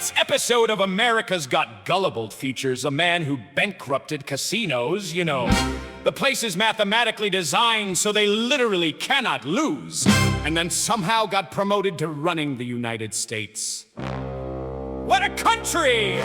Tonight's episode of America's Got Gullible features a man who bankrupted casinos, The place is mathematically designed so they literally cannot lose, and then somehow got promoted to running the United States. What a country!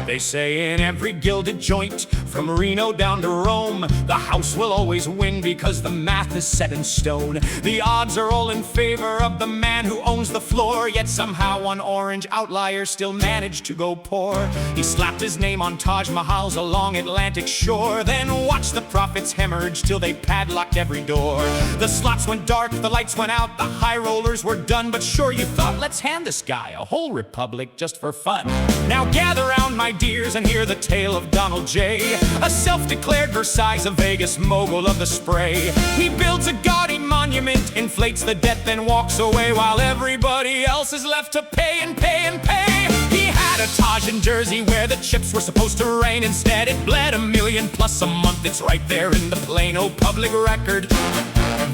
They say in every gilded joint, from Reno down to Rome, the house will always win because the math is set in stone. The odds are all in favor of the man who owns the floor, yet somehow one orange outlier still managed to go poor. He slapped his name on Taj Mahals along Atlantic shore, then watched the profits hemorrhage till they padlocked every door. The slots went dark, the lights went out, the high rollers were done, but sure you thought, let's hand this guy a whole republic just for fun. Now gather round, my dears, and hear the tale of Donald J., a self-declared Versailles, a Vegas mogul of the spray. He builds a gaudy monument, inflates the debt, then walks away, while everybody else is left to pay and pay and pay. He had a Taj in Jersey where the chips were supposed to rain. Instead it bled $1 million plus a month. It's right there in the Plano public record,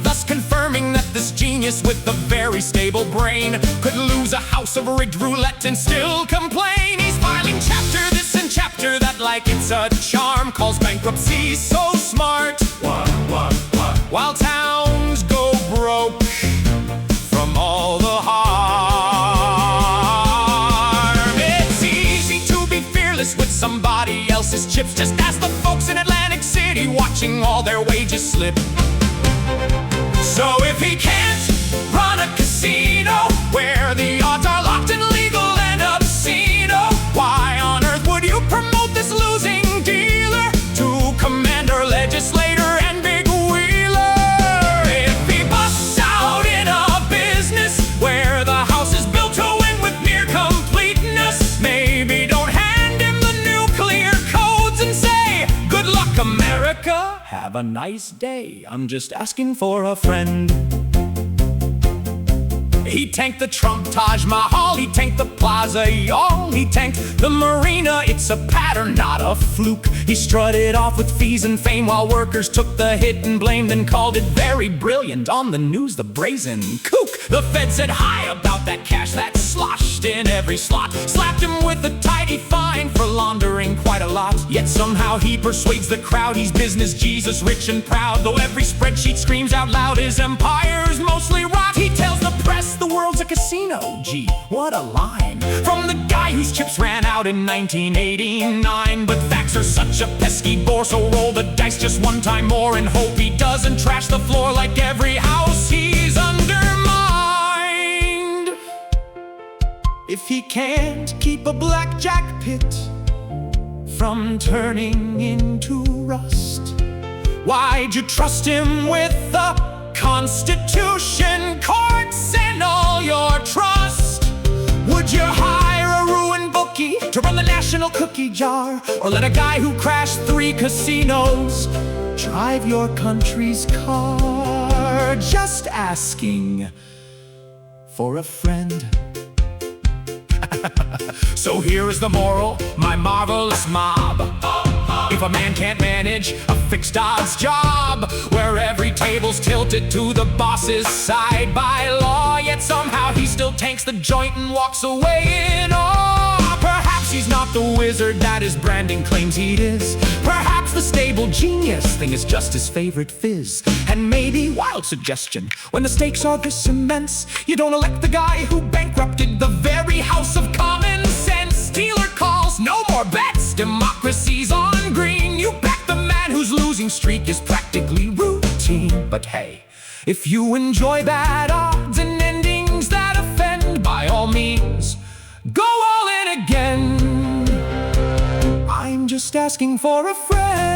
thus confirming that this genius with a very stable brain could lose a house of rigged roulette and still complain. He's filing chapter this and chapter that like it's a charm, calls bankruptcies so smart. What? While towns go broke from all the harm. It's easy to be fearless with somebody else's chips, just ask the folks in Atlantic City watching all their wages slip. So if he can't run a casino where the odds are locked and legal and obscene, why on earth would you promote this losing dealer to commander, legislator, and big wheeler? If he busts out in a business where the house is built to win with near completeness, maybe don't hand him the nuclear codes and say, good luck, America, have a nice day, I'm just asking for a friend. He tanked the Trump Taj Mahal, he tanked the Plaza, y'all. He tanked the Marina, it's a pattern, not a fluke. He strutted off with fees and fame while workers took the hit and blamed and called it very brilliant on the news, the brazen kook. The Fed said hi about that cash that sloshed in every slot, slapped him with a tidy fine for laundering quite a lot. Yet somehow he persuades the crowd he's business Jesus, rich and proud, though every spreadsheet screams out loud his empire's mostly rot. He tells the press the world's a casino. Gee, what a line from the guy whose chips ran out in 1989. But facts are such a pesky bore, so roll the dice just one time more and hope he doesn't trash the floor like every house he's undermined. If he can't keep a blackjack pit from turning into rust, why'd you trust him with the Constitution, courts, and all your trust? Would you hire a ruined bookie to run the national cookie jar, or let a guy who crashed 3 casinos drive your country's car? Just asking for a friend. So here is the moral, my marvelous mob. If a man can't manage a fixed odds job, where every table's tilted to the boss's side by law, yet somehow he still tanks the joint and walks away in awe. Perhaps he's not the wizard that his branding claims he is. Perhaps the stable genius thing is just his favorite fizz. And maybe, wild suggestion, when the stakes are this immense, you don't elect the guy who bankrupted the very house of common sense. Dealer calls, no more bets, democracy's on green. You back the man whose losing streak is practically routine. But hey, if you enjoy bad odds and endings that offend, by all means, go all in again. I'm just asking for a friend.